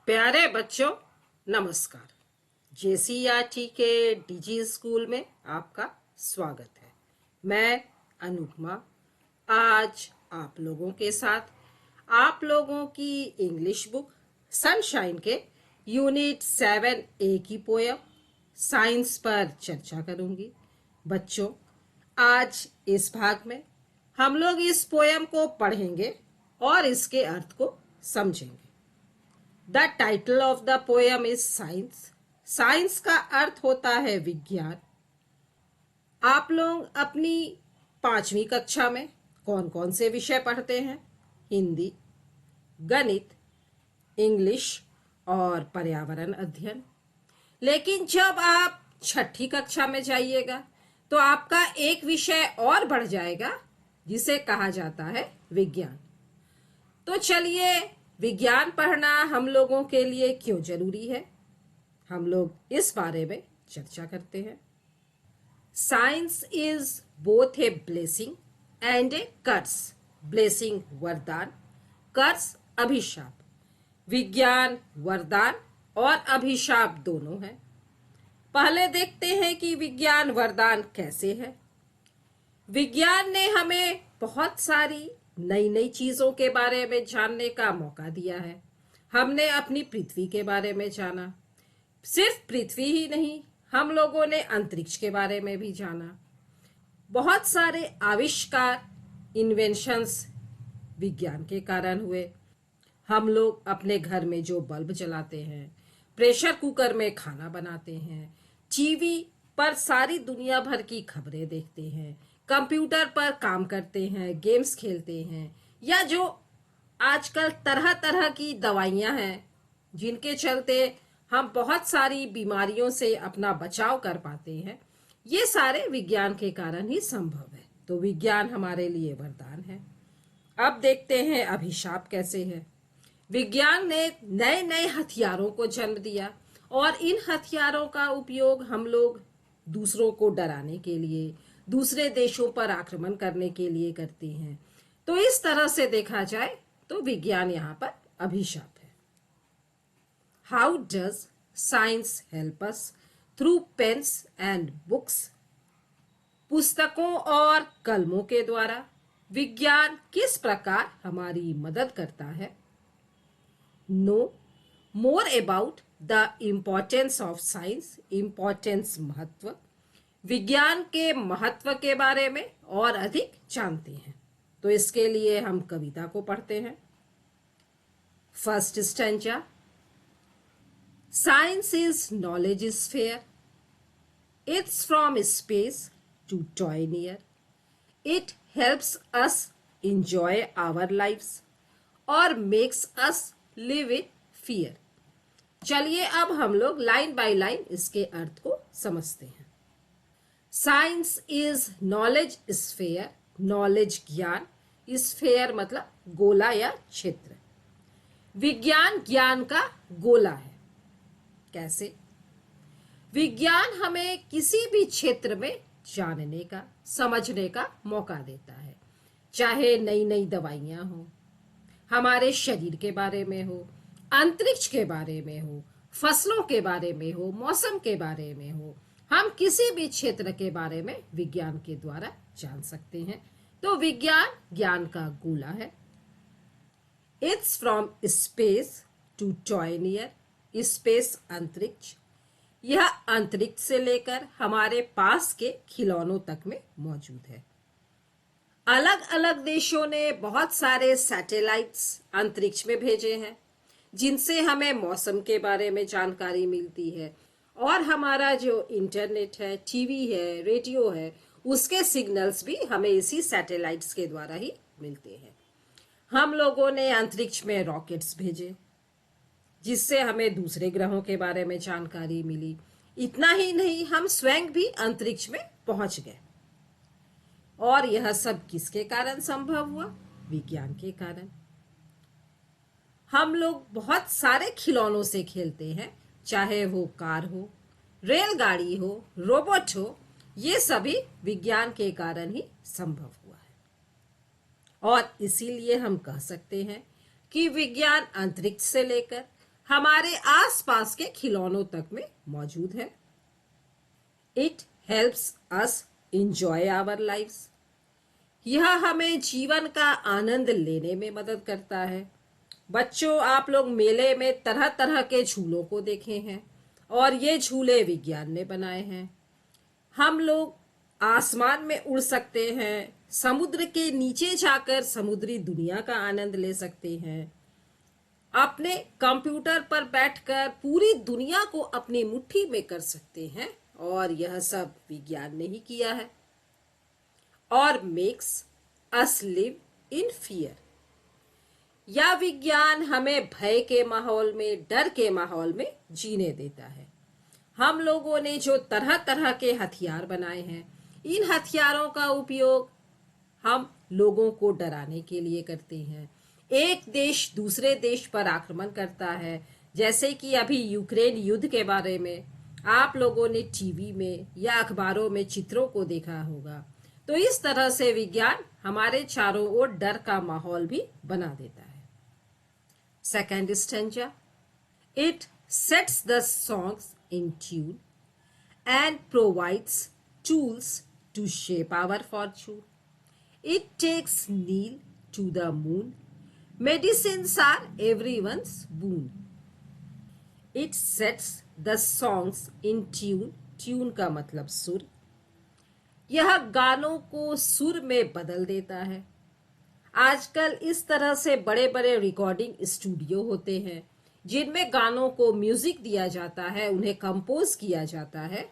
प्यारे बच्चों, नमस्कार। जेसीईआरटी के डीजी स्कूल में आपका स्वागत है। मैं अनुपमा आज आप लोगों के साथ आप लोगों की इंग्लिश बुक सनशाइन के यूनिट 7A की पोयम साइंस पर चर्चा करूंगी। बच्चों, आज इस भाग में हम लोग इस पोयम को पढ़ेंगे और इसके अर्थ को समझेंगे। The title of the poem is science. Science का अर्थ होता है विज्ञान। आप लोग अपनी 5वीं कक्षा में कौन कौन से विषय पढ़ते हैं? हिंदी, गणित, इंग्लिश और पर्यावरण अध्ययन। लेकिन जब आप 6ठी कक्षा में जाइएगा तो आपका एक विषय और बढ़ जाएगा जिसे कहा जाता है विज्ञान। तो चलिए, विज्ञान पढ़ना हम लोगों के लिए क्यों जरूरी है, हम लोग इस बारे में चर्चा करते हैं। Science is both a blessing and a curse. Blessing वरदान, कर्स अभिशाप। विज्ञान वरदान और अभिशाप दोनों है। पहले देखते हैं कि विज्ञान वरदान कैसे है। विज्ञान ने हमें बहुत सारी नई नई चीजों के बारे में जानने का मौका दिया है। हमने अपनी पृथ्वी के बारे में जाना। सिर्फ पृथ्वी ही नहीं, हम लोगों ने अंतरिक्ष के बारे में भी जाना। बहुत सारे आविष्कार, इन्वेंशंस विज्ञान के कारण हुए। हम लोग अपने घर में जो बल्ब जलाते हैं, प्रेशर कुकर में खाना बनाते हैं, टीवी पर सारी दुनिया भर की खबरें देखते हैं, कंप्यूटर पर काम करते हैं, गेम्स खेलते हैं, या जो आजकल तरह तरह की दवाइयां हैं जिनके चलते हम बहुत सारी बीमारियों से अपना बचाव कर पाते हैं, ये सारे विज्ञान के कारण ही संभव है। तो विज्ञान हमारे लिए वरदान है। अब देखते हैं अभिशाप कैसे है। विज्ञान ने नए नए हथियारों को जन्म दिया और इन हथियारों का उपयोग हम लोग दूसरों को डराने के लिए, दूसरे देशों पर आक्रमण करने के लिए करते हैं। तो इस तरह से देखा जाए तो विज्ञान यहाँ पर अभिशाप है। How does science help us? Through pens and books. पुस्तकों और कलमों के द्वारा विज्ञान किस प्रकार हमारी मदद करता है? Know more about the importance of science. Importance महत्व। विज्ञान के महत्व के बारे में और अधिक जानते हैं। तो इसके लिए हम कविता को पढ़ते हैं। First stanza. Science is knowledge is fair, it's from space to toy near, it helps us enjoy our lives और makes us live in fear. चलिए अब हम लोग लाइन बाय लाइन इसके अर्थ को समझते हैं। Science is knowledge sphere. Knowledge ज्ञान, स्फेयर मतलब गोला या क्षेत्र। विज्ञान ज्ञान का गोला है। कैसे? विज्ञान हमें किसी भी क्षेत्र में जानने का, समझने का मौका देता है। चाहे नई नई दवाइयां हो, हमारे शरीर के बारे में हो, अंतरिक्ष के बारे में हो, फसलों के बारे में हो, मौसम के बारे में हो, हम किसी भी क्षेत्र के बारे में विज्ञान के द्वारा जान सकते हैं। तो विज्ञान ज्ञान का गोला है। It's from space to toy near. Space अंतरिक्ष, यह अंतरिक्ष से लेकर हमारे पास के खिलौनों तक में मौजूद है। अलग अलग देशों ने बहुत सारे सैटेलाइट्स अंतरिक्ष में भेजे हैं जिनसे हमें मौसम के बारे में जानकारी मिलती है, और हमारा जो इंटरनेट है, टीवी है, रेडियो है, उसके सिग्नल्स भी हमें इसी सैटेलाइट्स के द्वारा ही मिलते हैं। हम लोगों ने अंतरिक्ष में रॉकेट्स भेजे जिससे हमें दूसरे ग्रहों के बारे में जानकारी मिली। इतना ही नहीं, हम स्वयं भी अंतरिक्ष में पहुंच गए। और यह सब किसके कारण संभव हुआ? विज्ञान के कारण। हम लोग बहुत सारे खिलौनों से खेलते हैं, चाहे वो कार हो, रेलगाड़ी हो, रोबोट हो, ये सभी विज्ञान के कारण ही संभव हुआ है। और इसीलिए हम कह सकते हैं कि विज्ञान अंतरिक्ष से लेकर हमारे आसपास के खिलौनों तक में मौजूद है। It helps us enjoy our lives. यह हमें जीवन का आनंद लेने में मदद करता है। बच्चों, आप लोग मेले में तरह तरह के झूलों को देखे हैं और ये झूले विज्ञान ने बनाए हैं। हम लोग आसमान में उड़ सकते हैं, समुद्र के नीचे जाकर समुद्री दुनिया का आनंद ले सकते हैं, अपने कंप्यूटर पर बैठकर पूरी दुनिया को अपनी मुट्ठी में कर सकते हैं, और यह सब विज्ञान ने ही किया है। और makes us live in fear. या विज्ञान हमें भय के माहौल में, डर के माहौल में जीने देता है। हम लोगों ने जो तरह तरह के हथियार बनाए हैं, इन हथियारों का उपयोग हम लोगों को डराने के लिए करते हैं। एक देश दूसरे देश पर आक्रमण करता है, जैसे कि अभी यूक्रेन युद्ध के बारे में आप लोगों ने टीवी में या अखबारों में चित्रों को देखा होगा। तो इस तरह से विज्ञान हमारे चारों ओर डर का माहौल भी बना देता है। Second stanza, it sets the songs in tune and provides tools to shape our fortune. It takes Neil to the moon. Medicines are everyone's boon. It sets the songs in tune. Tune का मतलब सुर। यह गानों को सुर में बदल देता है। आजकल इस तरह से बड़े बड़े रिकॉर्डिंग स्टूडियो होते हैं जिनमें गानों को म्यूजिक दिया जाता है, उन्हें कंपोज किया जाता है,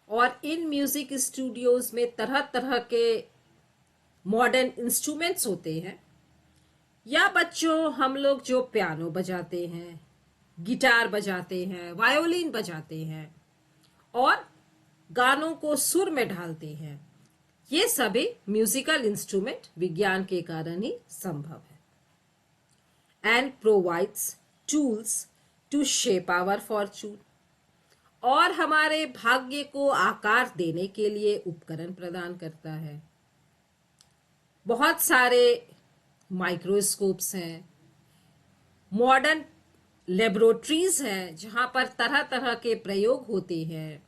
और इन म्यूजिक स्टूडियोज में तरह तरह के मॉडर्न इंस्ट्रूमेंट्स होते हैं। या बच्चों, हम लोग जो पियानो बजाते हैं, गिटार बजाते हैं, वायोलिन बजाते हैं और गानों को सुर में ढालते हैं, ये सभी म्यूजिकल इंस्ट्रूमेंट विज्ञान के कारण ही संभव है। And provides tools to shape our fortune. और हमारे भाग्य को आकार देने के लिए उपकरण प्रदान करता है। बहुत सारे माइक्रोस्कोप्स हैं, मॉडर्न लेबोरेटरीज हैं जहां पर तरह तरह के प्रयोग होते हैं,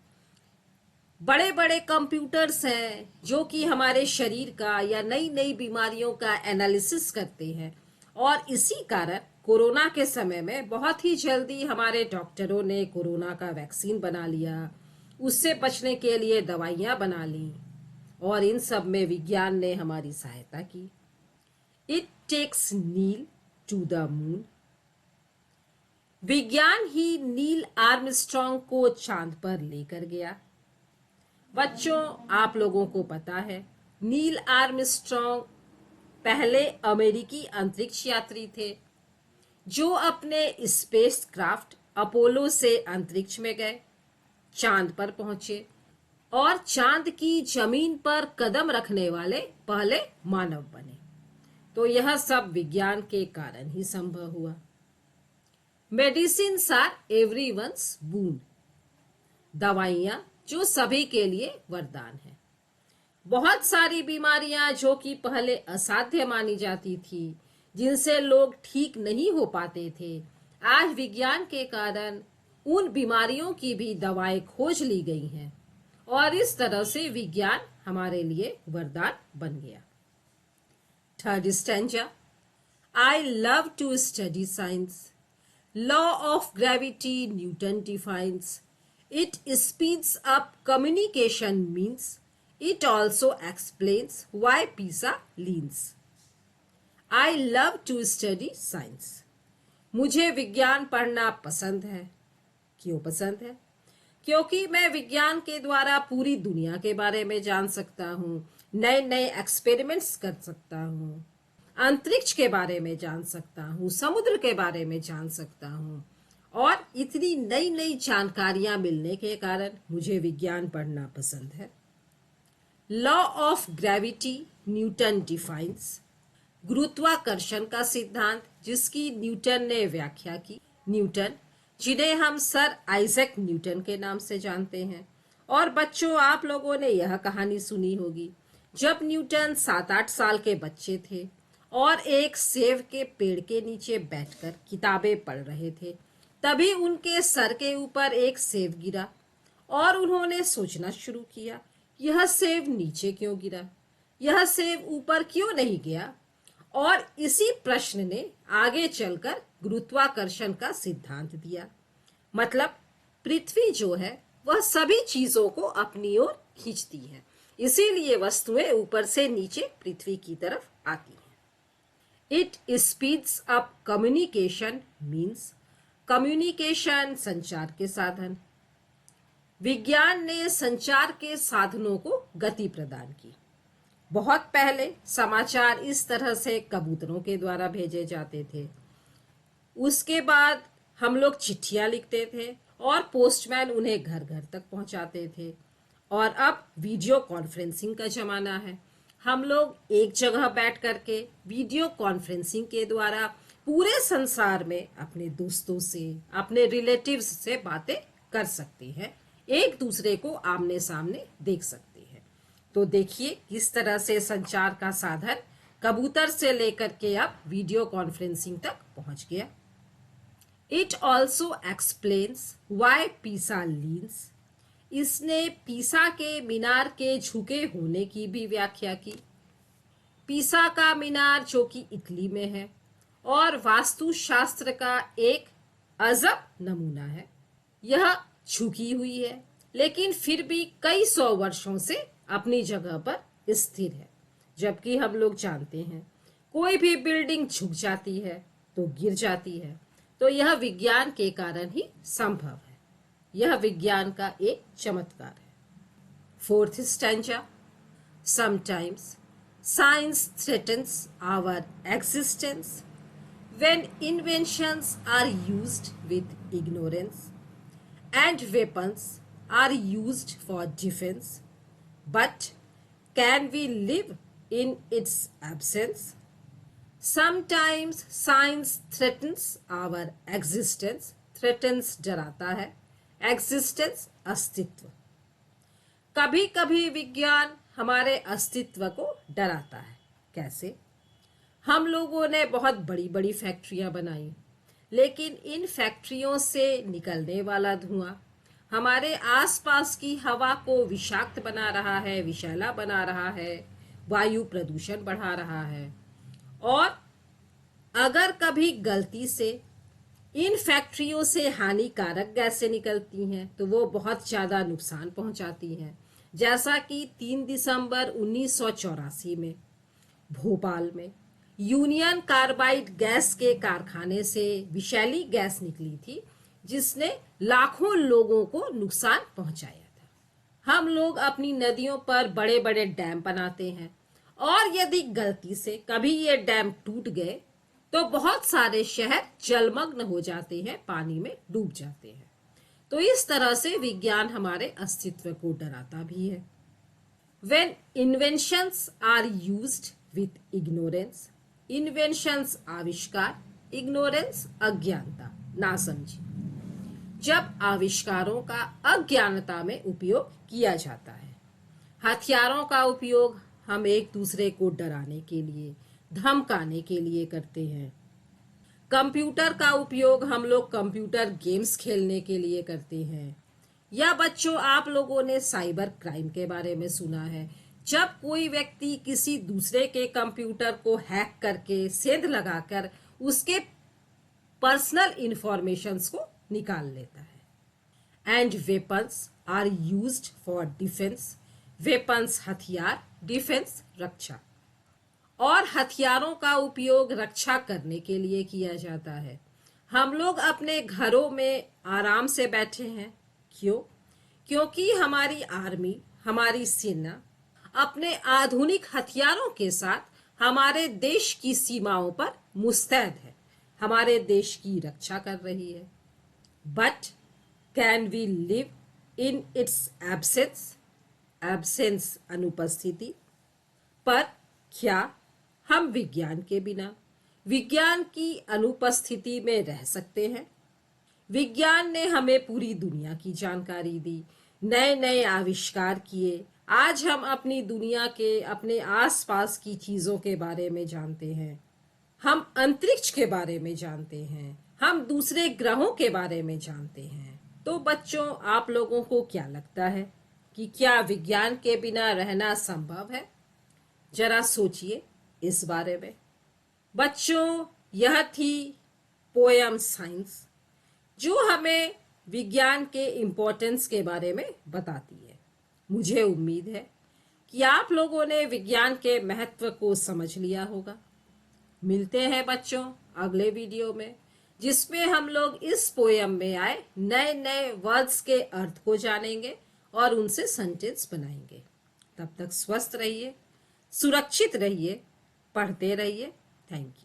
बड़े बड़े कंप्यूटर्स हैं जो कि हमारे शरीर का या नई नई बीमारियों का एनालिसिस करते हैं। और इसी कारण कोरोना के समय में बहुत ही जल्दी हमारे डॉक्टरों ने कोरोना का वैक्सीन बना लिया, उससे बचने के लिए दवाइयां बना ली, और इन सब में विज्ञान ने हमारी सहायता की। It takes Neil to the moon. विज्ञान ही नील आर्मस्ट्रॉन्ग को चांद पर लेकर गया। बच्चों, आप लोगों को पता है नील आर्मस्ट्रॉन्ग पहले अमेरिकी अंतरिक्ष यात्री थे जो अपने स्पेस क्राफ्ट अपोलो से अंतरिक्ष में गए, चांद पर पहुंचे और चांद की जमीन पर कदम रखने वाले पहले मानव बने। तो यह सब विज्ञान के कारण ही संभव हुआ। मेडिसिन्स आर एवरीवन्स बून। दवाइयां जो सभी के लिए वरदान है। बहुत सारी बीमारियां जो कि पहले असाध्य मानी जाती थी, जिनसे लोग ठीक नहीं हो पाते थे, आज विज्ञान के कारण उन बीमारियों की भी दवाएं खोज ली गई हैं, और इस तरह से विज्ञान हमारे लिए वरदान बन गया। Third stanza, I love to study science. Law of gravity Newton defines. It speeds up communication means. It also explains why pizza leans. I love to study science. मुझे विज्ञान पढ़ना पसंद है। क्यों पसंद है? क्योंकि मैं विज्ञान के द्वारा पूरी दुनिया के बारे में जान सकता हूँ, नए नए एक्सपेरिमेंट्स कर सकता हूँ, अंतरिक्ष के बारे में जान सकता हूँ, समुद्र के बारे में जान सकता हूँ, और इतनी नई नई जानकारियां मिलने के कारण मुझे विज्ञान पढ़ना पसंद है। Law of gravity Newton defines. गुरुत्वाकर्षण का सिद्धांत जिसकी न्यूटन ने व्याख्या की। न्यूटन, जिन्हें हम सर आइजैक न्यूटन के नाम से जानते हैं। और बच्चों, आप लोगों ने यह कहानी सुनी होगी, जब न्यूटन 7-8 साल के बच्चे थे और एक सेब के पेड़ के नीचे बैठकर किताबें पढ़ रहे थे, तभी उनके सर के ऊपर एक सेब गिरा और उन्होंने सोचना शुरू किया, यह सेब नीचे क्यों गिरा, यह सेब ऊपर क्यों नहीं गया। और इसी प्रश्न ने आगे चलकर गुरुत्वाकर्षण का सिद्धांत दिया। मतलब पृथ्वी जो है वह सभी चीजों को अपनी ओर खींचती है, इसीलिए वस्तुएं ऊपर से नीचे पृथ्वी की तरफ आती हैं। It speeds up communication means communication संचार के साधन। विज्ञान ने संचार के साधनों को गति प्रदान की। बहुत पहले समाचार इस तरह से कबूतरों के द्वारा भेजे जाते थे। उसके बाद हम लोग चिट्ठियां लिखते थे और पोस्टमैन उन्हें घर घर तक पहुंचाते थे। और अब वीडियो कॉन्फ्रेंसिंग का जमाना है। हम लोग एक जगह बैठ करके वीडियो कॉन्फ्रेंसिंग के द्वारा पूरे संसार में अपने दोस्तों से, अपने रिलेटिव्स से बातें कर सकते हैं, एक दूसरे को आमने सामने देख सकते हैं। तो देखिए किस तरह से संचार का साधन कबूतर से लेकर के अब वीडियो कॉन्फ्रेंसिंग तक पहुंच गया। इट ऑल्सो एक्सप्लेन्स वाई पीसा लीन्स। इसने पीसा के मीनार के झुके होने की भी व्याख्या की। पीसा का मीनार जो कि इटली में है और वास्तुशास्त्र का एक अजब नमूना है। यह झुकी हुई है लेकिन फिर भी कई सौ वर्षों से अपनी जगह पर स्थिर है। जबकि हम लोग जानते हैं कोई भी बिल्डिंग झुक जाती है तो गिर जाती है, तो यह विज्ञान के कारण ही संभव है। यह विज्ञान का एक चमत्कार है। Fourth stanza. Sometimes science threatens our existence when inventions are used with ignorance and weapons are used for defense, but can we live in its absence? Sometimes science threatens our existence. Threatens डराता है, existence अस्तित्व। कभी कभी विज्ञान हमारे अस्तित्व को डराता है। कैसे? हम लोगों ने बहुत बड़ी बड़ी फैक्ट्रियां बनाई, लेकिन इन फैक्ट्रियों से निकलने वाला धुआं हमारे आसपास की हवा को विषाक्त बना रहा है, विषैला बना रहा है, वायु प्रदूषण बढ़ा रहा है। और अगर कभी गलती से इन फैक्ट्रियों से हानिकारक गैसें निकलती हैं तो वो बहुत ज़्यादा नुकसान पहुंचाती हैं। जैसा कि 3 दिसंबर 1984 में भोपाल में यूनियन कार्बाइड गैस के कारखाने से विषैली गैस निकली थी, जिसने लाखों लोगों को नुकसान पहुंचाया था। हम लोग अपनी नदियों पर बड़े बड़े डैम बनाते हैं और यदि गलती से कभी ये डैम टूट गए तो बहुत सारे शहर जलमग्न हो जाते हैं, पानी में डूब जाते हैं। तो इस तरह से विज्ञान हमारे अस्तित्व को डराता भी है। When inventions are used with ignorance, inventions आविष्कार, इग्नोरेंस अज्ञानता, नासमझी। जब आविष्कारों का अज्ञानता में उपयोग किया जाता है। हथियारों का उपयोग हम एक दूसरे को डराने के लिए, धमकाने के लिए करते हैं। कंप्यूटर का उपयोग हम लोग कंप्यूटर गेम्स खेलने के लिए करते हैं। या बच्चों, आप लोगों ने साइबर क्राइम के बारे में सुना है। जब कोई व्यक्ति किसी दूसरे के कंप्यूटर को हैक करके सेंध लगाकर उसके पर्सनल इंफॉर्मेशंस को निकाल लेता है। And weapons are used for defence. Weapons हथियार, डिफेंस रक्षा। और हथियारों का उपयोग रक्षा करने के लिए किया जाता है। हम लोग अपने घरों में आराम से बैठे हैं। क्यों? क्योंकि हमारी आर्मी, हमारी सेना अपने आधुनिक हथियारों के साथ हमारे देश की सीमाओं पर मुस्तैद है, हमारे देश की रक्षा कर रही है। But can we live in its absence? Absence अनुपस्थिति। पर क्या हम विज्ञान के बिना, विज्ञान की अनुपस्थिति में रह सकते हैं? विज्ञान ने हमें पूरी दुनिया की जानकारी दी, नए नए आविष्कार किए। आज हम अपनी दुनिया के, अपने आसपास की चीजों के बारे में जानते हैं। हम अंतरिक्ष के बारे में जानते हैं, हम दूसरे ग्रहों के बारे में जानते हैं। तो बच्चों, आप लोगों को क्या लगता है कि क्या विज्ञान के बिना रहना संभव है? जरा सोचिए इस बारे में। बच्चों, यह थी पोयम साइंस, जो हमें विज्ञान के इम्पोर्टेंस के बारे में बताती है। मुझे उम्मीद है कि आप लोगों ने विज्ञान के महत्व को समझ लिया होगा। मिलते हैं बच्चों अगले वीडियो में, जिसमें हम लोग इस पोयम में आए नए नए वर्ड्स के अर्थ को जानेंगे और उनसे सेंटेंस बनाएंगे। तब तक स्वस्थ रहिए, सुरक्षित रहिए, पढ़ते रहिए। Thank you.